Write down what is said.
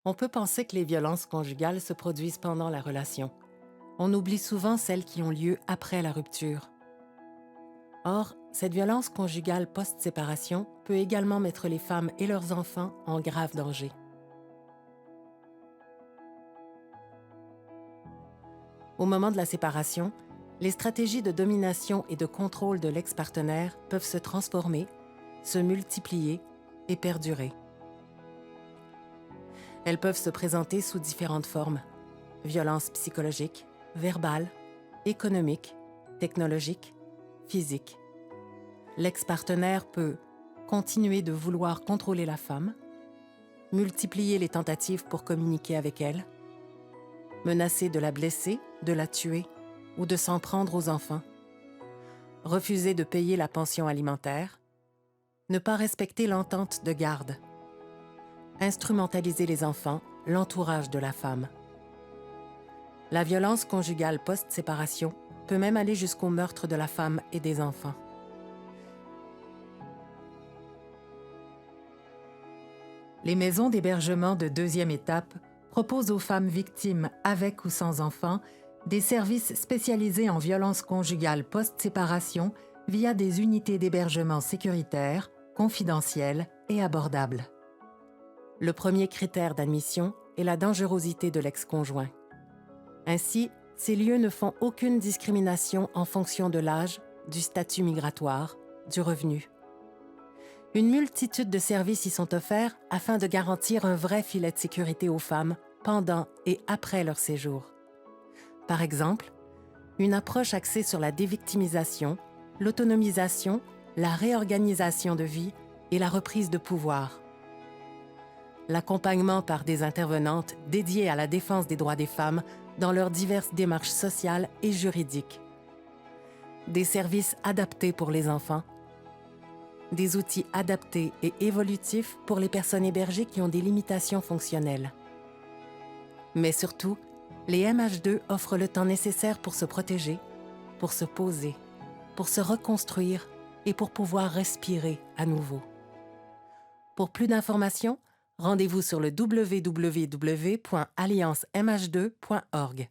On peut penser que les violences conjugales se produisent pendant la relation. On oublie souvent celles qui ont lieu après la rupture. Or, cette violence conjugale post-séparation peut également mettre les femmes et leurs enfants en grave danger. Au moment de la séparation, les stratégies de domination et de contrôle de l'ex-partenaire peuvent se transformer, se multiplier et perdurer. Elles peuvent se présenter sous différentes formes: violences psychologiques, verbales, économiques, technologiques, physiques. L'ex-partenaire peut continuer de vouloir contrôler la femme, multiplier les tentatives pour communiquer avec elle, menacer de la blesser, de la tuer ou de s'en prendre aux enfants, refuser de payer la pension alimentaire, ne pas respecter l'entente de garde, instrumentaliser les enfants, l'entourage de la femme. La violence conjugale post-séparation peut même aller jusqu'au meurtre de la femme et des enfants. Les maisons d'hébergement de deuxième étape proposent aux femmes victimes avec ou sans enfants des services spécialisés en violence conjugale post-séparation via des unités d'hébergement sécuritaires, confidentielles et abordables. Le premier critère d'admission est la dangerosité de l'ex-conjoint. Ainsi, ces lieux ne font aucune discrimination en fonction de l'âge, du statut migratoire, du revenu. Une multitude de services y sont offerts afin de garantir un vrai filet de sécurité aux femmes pendant et après leur séjour. Par exemple, une approche axée sur la dévictimisation, l'autonomisation, la réorganisation de vie et la reprise de pouvoir. L'accompagnement par des intervenantes dédiées à la défense des droits des femmes dans leurs diverses démarches sociales et juridiques. Des services adaptés pour les enfants. Des outils adaptés et évolutifs pour les personnes hébergées qui ont des limitations fonctionnelles. Mais surtout, les MH2 offrent le temps nécessaire pour se protéger, pour se poser, pour se reconstruire et pour pouvoir respirer à nouveau. Pour plus d'informations, rendez-vous sur le www.alliancemh2.org.